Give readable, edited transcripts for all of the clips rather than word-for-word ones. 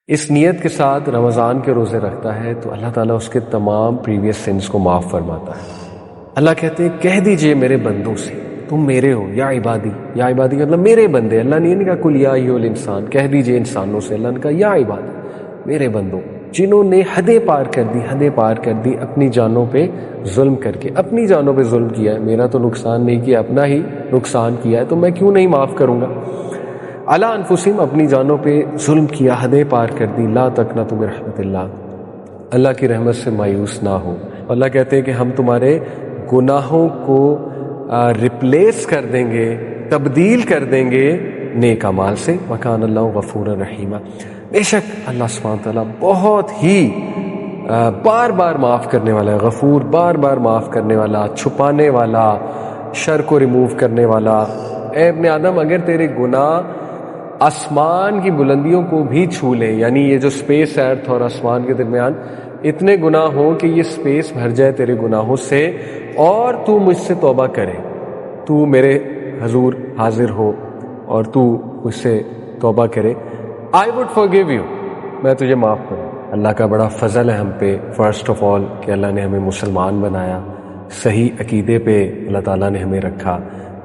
اس نیت کے ساتھ رمضان کے روزے رکھتا ہے تو اللہ تعالیٰ اس کے تمام پریویس سنس کو معاف فرماتا ہے۔ اللہ کہتے ہیں کہہ دیجئے میرے بندوں سے تم میرے ہو، یا عبادی، یا عبادی کا مطلب میرے بندے۔ اللہ نے یہ نہیں کہا کل یا ایھا الانسان، کہہ دیجئے انسانوں سے، اللہ نے کہا یا عبادی، میرے بندوں جنہوں نے حدیں پار کر دی، حدیں پار کر دی اپنی جانوں پہ ظلم کر کے، اپنی جانوں پہ ظلم کیا ہے، میرا تو نقصان نہیں کیا، اپنا ہی نقصان کیا ہے، تو میں کیوں نہیں معاف کروں گا۔ علی انفسہم، اپنی جانوں پہ ظلم کیا، حدیں پار کر دی، لا تقنطوا من رحمت اللہ، اللہ کی رحمت سے مایوس نہ ہو۔ اللہ کہتے ہیں کہ ہم تمہارے گناہوں کو ریپلیس کر دیں گے، تبدیل کر دیں گے نیک اعمال سے، وکان اللہ غفورا رحیما، بے شک اللہ سبحانہ تعالیٰ بہت ہی بار بار معاف کرنے والا ہے، غفور بار بار معاف کرنے والا، چھپانے والا، شر کو ریموو کرنے والا۔ اے ابن آدم اگر تیرے گناہ آسمان کی بلندیوں کو بھی چھو لیں، یعنی یہ جو سپیس ہے ارتھ اور آسمان کے درمیان، اتنے گناہ ہوں کہ یہ سپیس بھر جائے تیرے گناہوں سے، اور تو مجھ سے توبہ کرے، تو میرے حضور حاضر ہو اور تو مجھ سے توبہ کرے، I would forgive you، میں تجھے معاف کروں۔ اللہ کا بڑا فضل ہے ہم پہ، فرسٹ آف آل کہ اللہ نے ہمیں مسلمان بنایا، صحیح عقیدے پہ اللہ تعالیٰ نے ہمیں رکھا،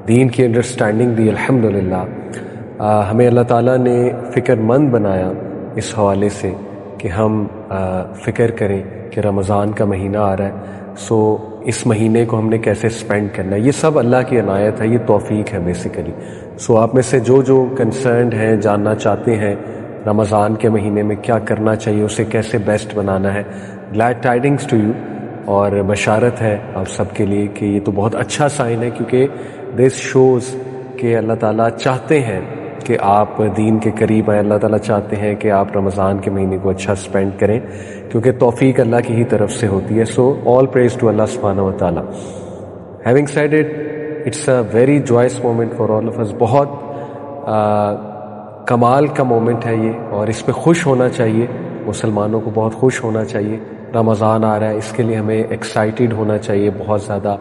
دین کی انڈرسٹینڈنگ دی الحمدللہ۔ ہمیں اللہ تعالیٰ نے فکر مند بنایا اس حوالے سے کہ ہم فکر کریں کہ رمضان کا مہینہ آ رہا ہے، سو اس مہینے کو ہم نے کیسے سپینڈ کرنا ہے۔ یہ سب اللہ کی عنایت ہے، یہ توفیق ہے بیسیکلی۔ سو آپ میں سے جو کنسرنڈ ہیں، جاننا چاہتے ہیں رمضان کے مہینے میں کیا کرنا چاہیے، اسے کیسے بیسٹ بنانا ہے، گلیڈ ٹائڈنگس ٹو یو، اور بشارت ہے آپ سب کے لیے کہ یہ تو بہت اچھا سائن ہے، کیونکہ دس شوز کہ اللہ تعالیٰ چاہتے ہیں کہ آپ دین کے قریب آئیں، اللہ تعالیٰ چاہتے ہیں کہ آپ رمضان کے مہینے کو اچھا سپینڈ کریں، کیونکہ توفیق اللہ کی ہی طرف سے ہوتی ہے۔ سو آل پریز ٹو اللہ سبحانہ و تعالیٰ۔ Having said it, it's a very joyous moment for all of us, بہت کمال کا مومنٹ ہے یہ، اور اس پہ خوش ہونا چاہیے، مسلمانوں کو بہت خوش ہونا چاہیے۔ رمضان آ رہا ہے، اس کے لیے ہمیں ایکسائٹیڈ ہونا چاہیے بہت زیادہ،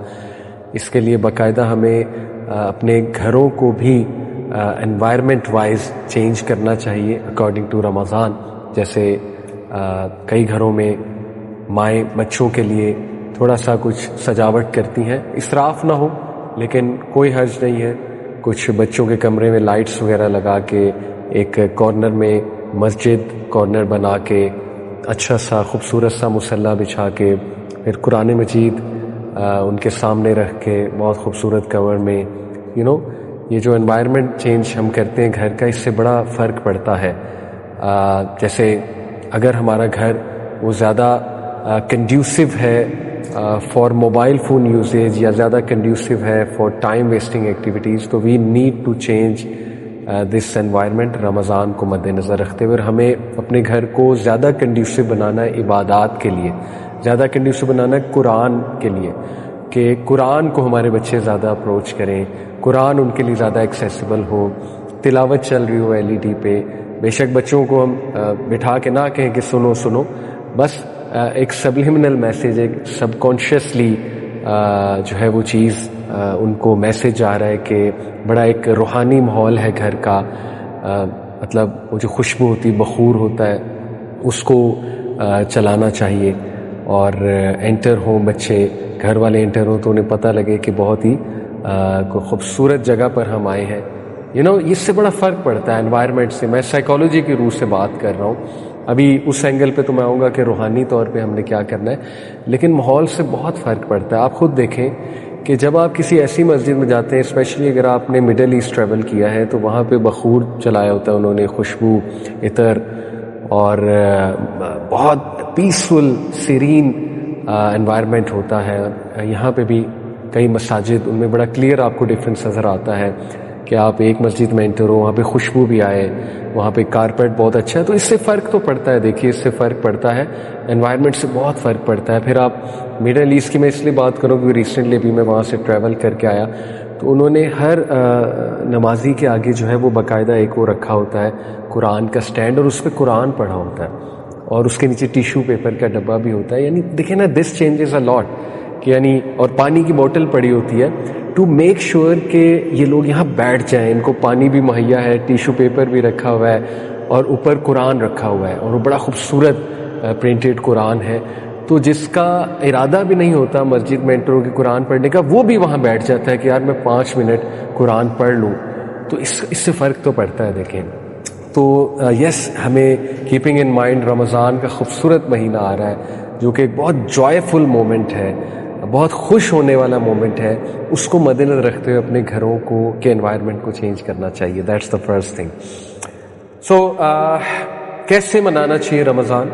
اس کے لیے باقاعدہ ہمیں اپنے گھروں کو بھی انوائرمنٹ وائز چینج کرنا چاہیے اکارڈنگ ٹو رمضان۔ جیسے کئی گھروں میں مائیں بچوں کے لیے تھوڑا سا کچھ سجاوٹ کرتی ہیں، اسراف نہ ہو لیکن کوئی حرج نہیں ہے، کچھ بچوں کے کمرے میں لائٹس وغیرہ لگا کے، ایک کارنر میں مسجد کارنر بنا کے، اچھا سا خوبصورت سا مصلی بچھا کے، پھر قرآن مجید ان کے سامنے رکھ کے بہت خوبصورت کور میں، یہ جو انوائرمنٹ چینج ہم کرتے ہیں گھر کا، اس سے بڑا فرق پڑتا ہے۔ جیسے اگر ہمارا گھر وہ زیادہ کنڈیوسو ہے فار موبائل فون یوزیج، یا زیادہ کنڈیوسو ہے فار ٹائم ویسٹنگ ایکٹیویٹیز، تو we need to change this environment رمضان کو مد نظر رکھتے ہوئے۔ ہمیں اپنے گھر کو زیادہ کنڈیوسو بنانا ہے عبادات کے لیے، زیادہ کنڈیوسو بنانا ہے قرآن کے لیے، کہ قرآن کو ہمارے بچے زیادہ اپروچ کریں، قرآن ان کے لیے زیادہ ایکسیسیبل ہو، تلاوت چل رہی ہو LED پہ۔ بے شک بچوں کو ہم بٹھا کے نہ کہیں کہ سنو سنو، بس ایک سبلیمنل میسیج، ایک سب کانشیسلی جو ہے وہ چیز ان کو میسیج آ رہا ہے کہ بڑا ایک روحانی ماحول ہے گھر کا، مطلب وہ جو خوشبو ہوتی، بخور ہوتا ہے، اس کو چلانا چاہیے، اور انٹر ہوں بچے، گھر والے انٹر ہوں تو انہیں پتہ لگے کہ بہت ہی کوئی خوبصورت جگہ پر ہم آئے ہیں۔ اس سے بڑا فرق پڑتا ہے انوائرمنٹ سے۔ میں سائیکالوجی کی روح سے بات کر رہا ہوں، ابھی اس اینگل پہ تو میں آؤں گا کہ روحانی طور پہ ہم نے کیا کرنا ہے، لیکن ماحول سے بہت فرق پڑتا ہے۔ آپ خود دیکھیں کہ جب آپ کسی ایسی مسجد میں جاتے ہیں، اسپیشلی اگر آپ نے مڈل ایسٹ ٹریول کیا ہے، تو وہاں پہ بخور چلایا ہوتا ہے انہوں نے، خوشبو، عطر، اور بہت پیسفل سیرین انوائرمنٹ ہوتا ہے۔ یہاں پہ بھی کئی مساجد، ان میں بڑا کلیئر آپ کو ڈفرینس نظر آتا ہے کہ آپ ایک مسجد میں انٹر ہو، وہاں پہ خوشبو بھی آئے، وہاں پہ کارپیٹ بہت اچھا ہے، تو اس سے فرق تو پڑتا ہے۔ دیکھیے اس سے فرق پڑتا ہے، انوائرمنٹ سے بہت فرق پڑتا ہے۔ پھر آپ میڈل ایسٹ کی میں اس لیے بات کروں کیونکہ ریسنٹلی بھی میں وہاں سے ٹریول کر کے آیا، تو انہوں نے ہر نمازی کے آگے جو ہے وہ باقاعدہ ایک وہ رکھا ہوتا ہے قرآن کا سٹینڈ، اور اس پہ قرآن پڑھا ہوتا ہے، اور اس کے نیچے ٹیشو پیپر کا ڈبہ بھی ہوتا ہے۔ یعنی دیکھیں نا، دس چینجز اے لاٹ، کہ یعنی اور پانی کی بوتل پڑی ہوتی ہے ٹو میک شیور کہ یہ لوگ یہاں بیٹھ جائیں، ان کو پانی بھی مہیا ہے، ٹیشو پیپر بھی رکھا ہوا ہے، اور اوپر قرآن رکھا ہوا ہے اور وہ بڑا خوبصورت پرنٹڈ قرآن ہے. تو جس کا ارادہ بھی نہیں ہوتا مسجد میں انٹر ہو کے قرآن پڑھنے کا، وہ بھی وہاں بیٹھ جاتا ہے کہ یار میں 5 منٹ قرآن پڑھ لوں. تو اس سے فرق تو پڑتا ہے. دیکھیں تو یس، ہمیں کیپنگ ان مائنڈ رمضان کا خوبصورت مہینہ آ رہا ہے جو کہ ایک بہت جوائے فل مومنٹ ہے، بہت خوش ہونے والا مومنٹ ہے. اس کو مد نظر رکھتے ہوئے اپنے گھروں کو کے انوائرمنٹ کو چینج کرنا چاہیے. That's the first thing. So کیسے منانا چاہیے رمضان،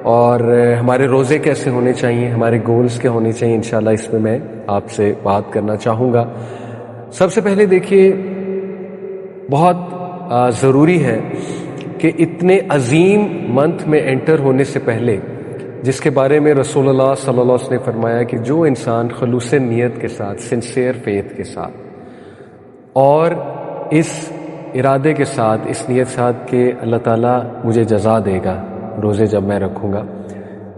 اور ہمارے روزے کیسے ہونے چاہیے، ہمارے گولز کیا ہونے چاہیے، انشاءاللہ اس میں آپ سے بات کرنا چاہوں گا. سب سے پہلے دیکھیے، بہت ضروری ہے کہ اتنے عظیم منتھ میں انٹر ہونے سے پہلے، جس کے بارے میں رسول اللہ صلی اللہ علیہ وسلم نے فرمایا کہ جو انسان خلوص نیت کے ساتھ، سنسیئر فیتھ کے ساتھ، اور اس ارادے کے ساتھ، اس نیت ساتھ کہ اللہ تعالیٰ مجھے جزا دے گا روزے جب میں رکھوں گا،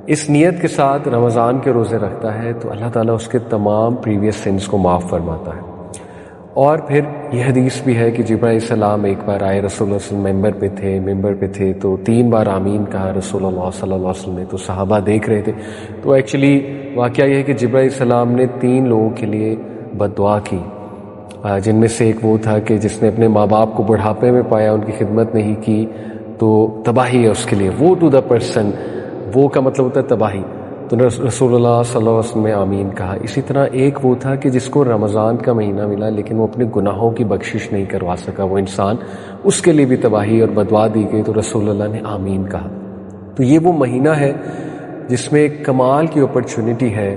اس نیت کے ساتھ رمضان کے روزے رکھتا ہے تو اللہ تعالیٰ اس کے تمام پریویس سنس کو معاف فرماتا ہے. اور پھر یہ حدیث بھی ہے کہ جبرائیل علیہ السلام ایک بار آئے، رسول اللہ صلی اللہ علیہ وسلم ممبر پہ تھے تو 3 بار آمین کہا رسول اللہ صلی اللہ علیہ وسلم نے. تو صحابہ دیکھ رہے تھے. تو ایکچولی واقعہ یہ ہے کہ جبرائیل علیہ السلام نے 3 لوگوں کے لیے بد دعا کی، جن میں سے ایک وہ تھا کہ جس نے اپنے ماں باپ کو بڑھاپے میں پایا، ان کی خدمت نہیں کی، تو تباہی ہے اس کے لیے. وہ ٹو دا پرسن، وہ کا مطلب ہوتا ہے تباہی. تو رسول اللہ صلی اللہ علیہ وسلم نے آمین کہا. اسی طرح ایک وہ تھا کہ جس کو رمضان کا مہینہ ملا لیکن وہ اپنے گناہوں کی بخشش نہیں کروا سکا، وہ انسان، اس کے لیے بھی تباہی اور بدعا دی گئی. تو رسول اللہ نے آمین کہا. تو یہ وہ مہینہ ہے جس میں ایک کمال کی اپرچونٹی ہے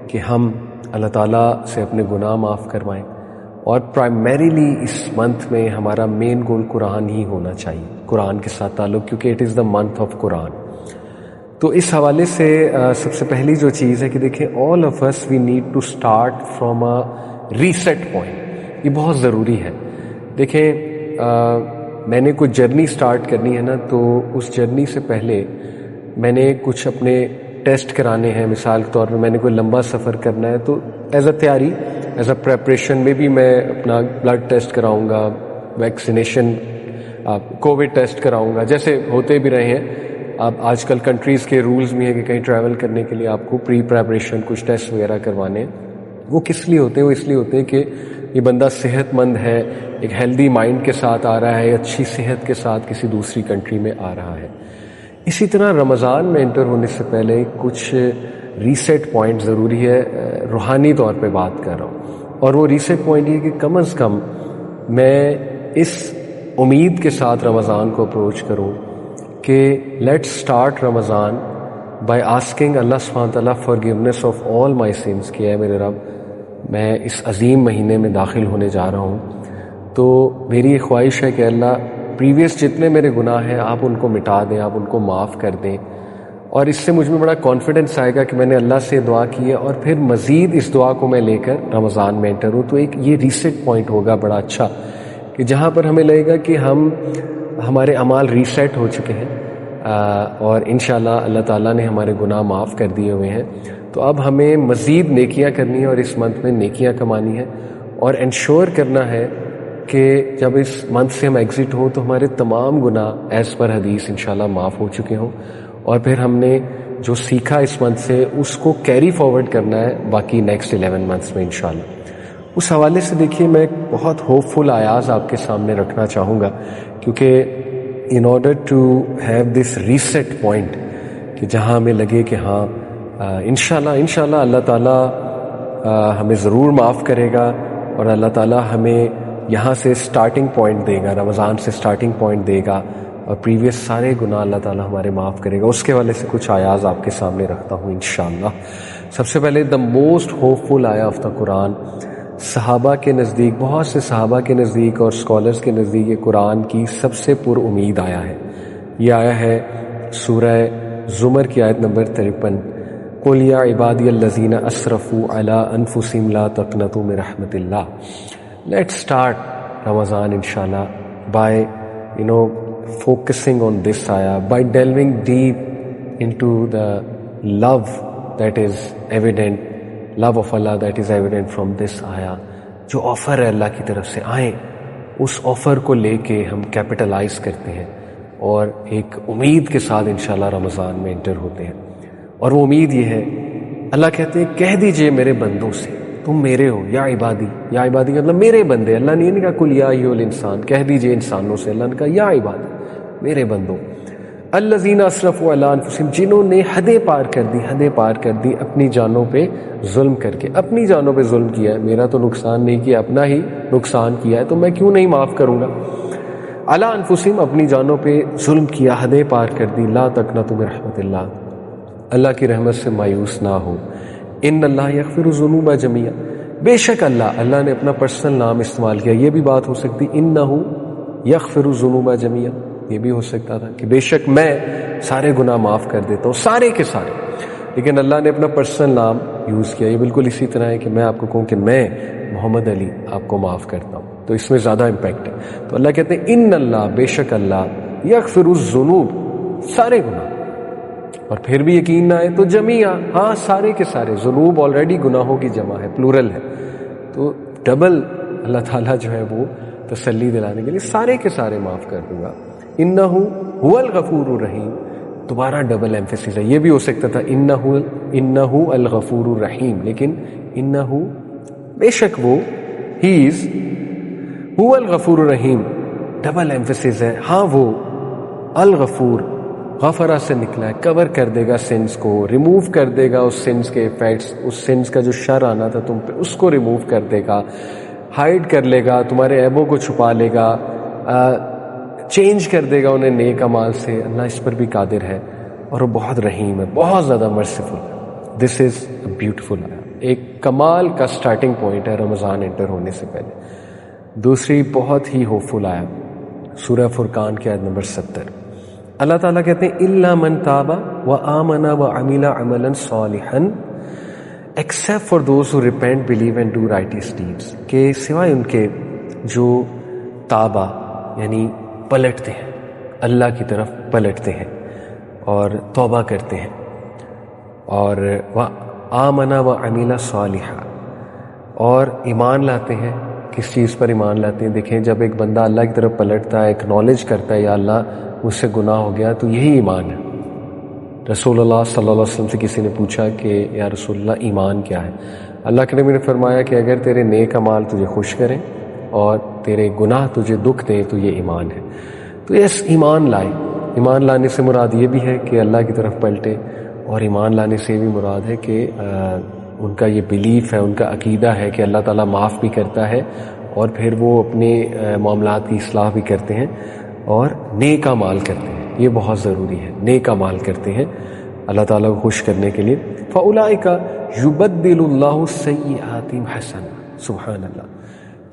کہ ہم اللہ تعالیٰ سے اپنے گناہ معاف کروائیں. اور پرائمریلی اس منتھ میں ہمارا مین گول قرآن ہی ہونا چاہیے، قرآن کے ساتھ تعلق، کیونکہ it is the month of قرآن. تو اس حوالے سے سب سے پہلی جو چیز ہے کہ دیکھیں، all of us we need to start from a reset point. یہ بہت ضروری ہے. دیکھیں، میں نے کوئی جرنی اسٹارٹ کرنی ہے نا، تو اس جرنی سے پہلے میں نے کچھ اپنے ٹیسٹ کرانے ہیں. مثال کے طور پہ میں نے کوئی لمبا سفر کرنا ہے تو ایز اے تیاری، ایز اے پریپریشن میں بھی میں اپنا بلڈ ٹیسٹ کراؤں گا، ویکسینیشن، کووڈ ٹیسٹ کراؤں گا، جیسے ہوتے بھی رہے ہیں. اب آج کل کنٹریز کے رولز بھی ہیں کہ کہیں ٹریول کرنے کے لیے آپ کو پری پریپریشن کچھ ٹیسٹ وغیرہ کروانے ہیں. وہ کس لیے ہوتے ہیں؟ وہ اس لیے ہوتے ہیں کہ یہ بندہ صحت مند ہے، ایک ہیلدی مائنڈ کے ساتھ آ رہا ہے، اچھی صحت کے ساتھ کسی دوسری کنٹری میں آ رہا ہے. اسی طرح رمضان میں انٹر ہونے سے پہلے کچھ ریسیٹ پوائنٹ ضروری ہے. روحانی طور پہ بات کر رہا ہوں، اور وہ ریسیٹ پوائنٹ یہ کہ کم از کم میں اس امید کے ساتھ رمضان کو اپروچ کروں کہ لیٹ اسٹارٹ رمضان بائی آسکنگ اللہ سبحانہ وتعالیٰ forgiveness of all my sins, کہ اے میرے رب، میں اس عظیم مہینے میں داخل ہونے جا رہا ہوں، تو میری یہ خواہش ہے کہ اللہ پریویس جتنے میرے گناہ ہیں آپ ان کو مٹا دیں، آپ ان کو معاف کر دیں. اور اس سے مجھ میں بڑا کانفیڈنس آئے گا کہ میں نے اللہ سے دعا کی ہے، اور پھر مزید اس دعا کو میں لے کر رمضان میں انٹر ہوں. تو ایک یہ ریسیٹ پوائنٹ ہوگا بڑا اچھا، کہ جہاں پر ہمیں لگے گا کہ ہمارے اعمال ریسیٹ ہو چکے ہیں، اور انشاءاللہ اللہ تعالیٰ نے ہمارے گناہ معاف کر دیے ہوئے ہیں. تو اب ہمیں مزید نیکیاں کرنی ہیں، اور اس منتھ میں نیکیاں کمانی ہیں، اور انشور کرنا ہے کہ جب اس منتھ سے ہم ایگزٹ ہوں تو ہمارے تمام گناہ ایز پر حدیث انشاءاللہ معاف ہو چکے ہوں، اور پھر ہم نے جو سیکھا اس منتھ سے اس کو کیری فارورڈ کرنا ہے باقی نیکسٹ 11 منتھس میں انشاءاللہ. اس حوالے سے دیکھیے، میں ایک بہت ہوپ فل آیاز آپ کے سامنے رکھنا چاہوں گا، کیونکہ in order to have this reset point کہ جہاں ہمیں لگے کہ ہاں انشاءاللہ اللہ تعالیٰ ہمیں ضرور معاف کرے گا، اور اللہ تعالیٰ ہمیں یہاں سے سٹارٹنگ پوائنٹ دے گا، رمضان سے سٹارٹنگ پوائنٹ دے گا، اور پریویس سارے گناہ اللہ تعالیٰ ہمارے معاف کرے گا. اس کے والے سے کچھ آیاز آپ کے سامنے رکھتا ہوں انشاءاللہ. سب سے پہلے دا موسٹ ہوپ فل آیا آف دا قرآن، صحابہ کے نزدیک، بہت سے صحابہ کے نزدیک اور اسکالرز کے نزدیک یہ قرآن کی سب سے پر امید آیا ہے. یہ آیا ہے سورہ زمر کی آیت نمبر 53، قُلْ يَا عِبَادِيَ الَّذِينَ أَسْرَفُوا عَلَىٰ أَنفُسِهِمْ لَا تَقْنَطُوا مِن رَحْمَتِ اللَّهِ. Let's start Ramadan inshallah by focusing on this ayah, by delving deep into the love that is evident, love of Allah that is evident from this ayah. جو آفر ہے اللہ کی طرف سے، آئیں اس آفر کو لے کے ہم کیپٹلائز کرتے ہیں، اور ایک امید کے ساتھ انشاءاللہ رمضان میں انٹر ہوتے ہیں. اور وہ امید یہ ہے، اللہ کہتے ہیں کہہ دیجئے میرے بندوں سے تم میرے ہو، یا عبادی. یا عبادی کا مطلب میرے بندے. اللہ نے یہ نہیں کہا کل یا ایھا الانسان، کہہ دیجئے انسانوں سے. اللہ نے کہا یا عبادی، میرے بندوں. الذین اسرفوا علی انفسہم، جنہوں نے حدیں پار کر دی اپنی جانوں پہ ظلم کر کے. اپنی جانوں پہ ظلم کیا ہے، میرا تو نقصان نہیں کیا، اپنا ہی نقصان کیا ہے، تو میں کیوں نہیں معاف کروں گا. علی انفسہم، اپنی جانوں پہ ظلم کیا، حدیں پار کر دی. لا تقنطوا من رحمت اللہ، اللہ کی رحمت سے مایوس نہ ہو. ان اللہ یغفر الذنوب جميعا، بے شک اللہ نے اپنا پرسنل نام استعمال کیا. یہ بھی بات ہو سکتی انہ یغفر الذنوب جميعا، یہ بھی ہو سکتا تھا کہ بے شک میں سارے گناہ معاف کر دیتا ہوں، سارے کے سارے. لیکن اللہ نے اپنا پرسنل نام یوز کیا. یہ بالکل اسی طرح ہے کہ میں آپ کو کہوں کہ میں محمد علی آپ کو معاف کرتا ہوں، تو اس میں زیادہ امپیکٹ ہے. تو اللہ کہتے ہیں ان اللہ، بے شک اللہ، یغفر الذنوب، سارے گناہ. اور پھر بھی یقین نہ آئے تو جمیعا، ہاں سارے کے سارے. ذنوب آلریڈی گناہوں کی جمع ہے، پلورل ہے، تو ڈبل اللہ تعالیٰ جو ہے وہ تسلی دلانے کے لیے سارے کے سارے معاف کر دوں گا. انہ هو الغفور الرحیم، دوبارہ ڈبل ایمفیسس ہے. یہ بھی ہو سکتا تھا انہ الغفور الرحیم، لیکن انہ، بے شک وہ، ہی از، هو الغفور الرحیم، ڈبل ایمفیسس ہے. ہاں وہ الغفور، غفرہ سے نکلا ہے، کور کر دے گا سنس کو، ریموو کر دے گا اس سنس کے ایفیکٹس، اس سنس کا جو شر آنا تھا تم پہ اس کو ریموو کر دے گا، ہائڈ کر لے گا، تمہارے عیبوں کو چھپا لے گا، چینج کر دے گا انہیں نیک اعمال سے. اللہ اس پر بھی قادر ہے، اور وہ بہت رحیم ہے، بہت زیادہ مرسیفل ہے. دس از بیوٹیفل، ایک کمال کا سٹارٹنگ پوائنٹ ہے رمضان انٹر ہونے سے پہلے. دوسری بہت ہی ہوپفل آیا، سورہ فرقان کی آیت نمبر 70. اللہ تعالیٰ کہتے ہیں الا من تاب وآمن وعمل عملا صالحا except for those who repent, believe and do righteous deeds، کہ سوائے ان کے جو تابہ یعنی پلٹتے ہیں، اللہ کی طرف پلٹتے ہیں اور توبہ کرتے ہیں، اور وآمن وعمل صالحا، اور ایمان لاتے ہیں. کس چیز پر ایمان لاتے ہیں؟ دیکھیں، جب ایک بندہ اللہ کی طرف پلٹتا ہے، ایکنالج کرتا ہے یا اللہ مجھ سے گناہ ہو گیا، تو یہی ایمان ہے. رسول اللہ صلی اللہ علیہ وسلم سے کسی نے پوچھا کہ یا رسول اللہ ایمان کیا ہے؟ اللہ کے نبی نے فرمایا کہ اگر تیرے نیک اعمال تجھے خوش کریں اور تیرے گناہ تجھے دکھ دیں تو یہ ایمان ہے. تو یس، ایمان لائے. ایمان لانے سے مراد یہ بھی ہے کہ اللہ کی طرف پلٹے، اور ایمان لانے سے بھی مراد ہے کہ ان کا یہ بلیف ہے، ان کا عقیدہ ہے کہ اللہ تعالیٰ معاف بھی کرتا ہے، اور پھر وہ اپنے معاملات کی اصلاح بھی کرتے ہیں اور نیک اعمال کرتے ہیں. یہ بہت ضروری ہے، نیک اعمال کرتے ہیں اللہ تعالیٰ کو خوش کرنے کے لیے. فَأُولَٰئِكَ يُبَدِّلُ اللَّهُ السَّيِّئَاتِ حَسَنَاتٍ. سبحان اللہ،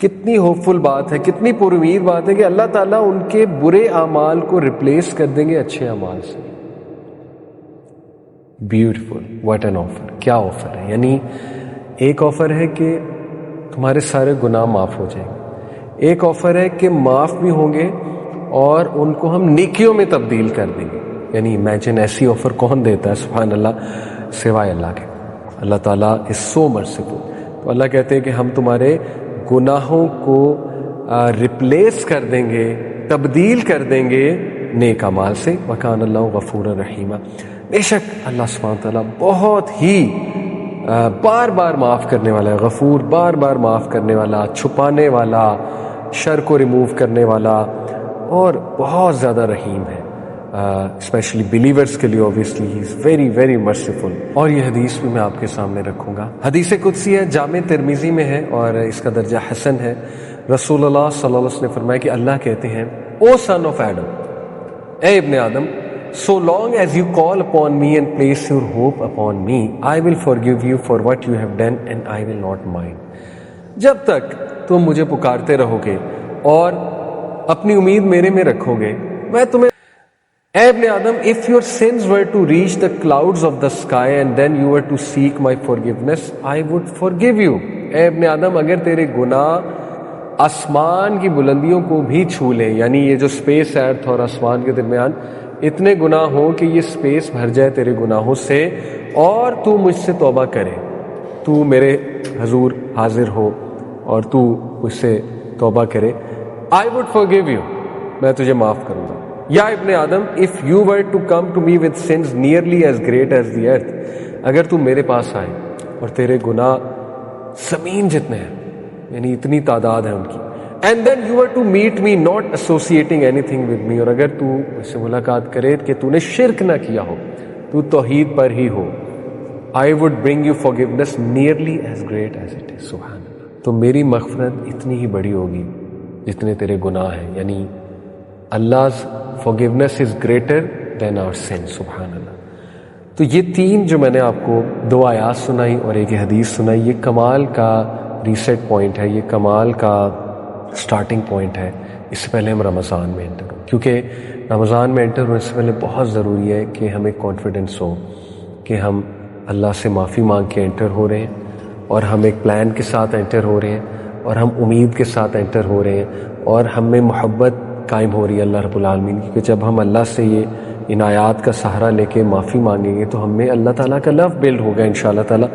کتنی ہوپ فل بات ہے، کتنی پر امید بات ہے کہ اللہ تعالیٰ ان کے برے اعمال کو ریپلیس کر دیں گے اچھے اعمال سے. Beautiful, what an offer. کیا آفر ہے! یعنی ایک آفر ہے کہ تمہارے سارے گناہ معاف ہو جائیں گے، ایک آفر ہے کہ معاف بھی ہوں گے اور ان کو ہم نیکیوں میں تبدیل کر دیں گے. یعنی امیجن، ایسی آفر کون دیتا ہے سبحان اللہ سوائے اللہ کے. اللہ تعالیٰ از سو مرسیفل. تو اللہ کہتے ہیں کہ ہم تمہارے گناہوں کو ریپلیس کر دیں گے، تبدیل کر دیں گے نیک اعمال سے. وکان اللہ غفور الرحیم، بے شک اللہ سبحانہ تعالیٰ بہت ہی بار بار معاف کرنے والا ہے. غفور، بار بار معاف کرنے والا، چھپانے والا، شر کو ریموو کرنے والا، اور بہت زیادہ رحیم ہے. اسپیشلی بلیورز کے لیے obviously he is very very merciful. اور یہ حدیث بھی میں آپ کے سامنے رکھوں گا. حدیث قدسی ہے، جامع ترمذی میں ہے اور اس کا درجہ حسن ہے. رسول اللہ صلی اللہ علیہ وسلم نے فرمایا کہ اللہ کہتے ہیں او سن آف ایڈم، اے ابن آدم، so long as you call upon me and place your hope upon me, I will forgive you for what you have done and I will not mind. جب تک تم مجھے پکارتے رہو گے اور اپنی امید میرے میں رکھو گے، میں تمہیں. اے ابن آدم، if your sins were to reach the clouds of the sky and then you were to seek my forgiveness, I would forgive you. اے ابن آدم، اگر تیرے گناہ آسمان کی بلندیوں کو بھی چھو لیں، یعنی یہ جو سپیس ہے ارتھ اور آسمان کے درمیان، اتنے گناہ ہوں کہ یہ سپیس بھر جائے تیرے گناہوں سے، اور تو مجھ سے توبہ کرے، تو میرے حضور حاضر ہو اور تو مجھ سے توبہ کرے، I would forgive you، میں تجھے معاف کروں گا. یا ابن آدم if you were to come to me with sins nearly as great as the earth, اگر تم میرے پاس آئے اور تیرے گناہ زمین جتنے ہیں، یعنی اتنی تعداد ہے ان کی، and then you were to meet me not associating anything with me، اور اگر تو مجھ سے ملاقات کرے کہ تو نے شرک نہ کیا ہو، تو توحید پر ہی ہو، I would bring you forgiveness nearly as great as it is. سبحان اللہ. تو میری مغفرت اتنی ہی بڑی ہوگی جتنے تیرے گناہ ہیں، یعنی Allah's forgiveness is greater than our sin. سبحان اللہ. تو یہ تین جو میں نے آپ کو دو آیات سنائی اور ایک حدیث سنائی، یہ کمال کا ریسیٹ پوائنٹ ہے، یہ کمال کا سٹارٹنگ پوائنٹ ہے. اس سے پہلے ہم رمضان میں انٹر ہوں، کیونکہ رمضان میں انٹر ہونے سے پہلے بہت ضروری ہے کہ ہمیں کانفیڈنس ہو کہ ہم اللہ سے معافی مانگ کے انٹر ہو رہے ہیں، اور ہم ایک پلان کے ساتھ انٹر ہو رہے ہیں، اور ہم امید کے ساتھ انٹر ہو رہے ہیں، اور ہم میں محبت قائم ہو رہی ہے اللہ رب العالمین کی، کہ جب ہم اللہ سے یہ ان آیات کا سہارا لے کے معافی مانگیں گے تو ہم میں اللہ تعالیٰ کا لو بلڈ ہوگا انشاءاللہ تعالیٰ.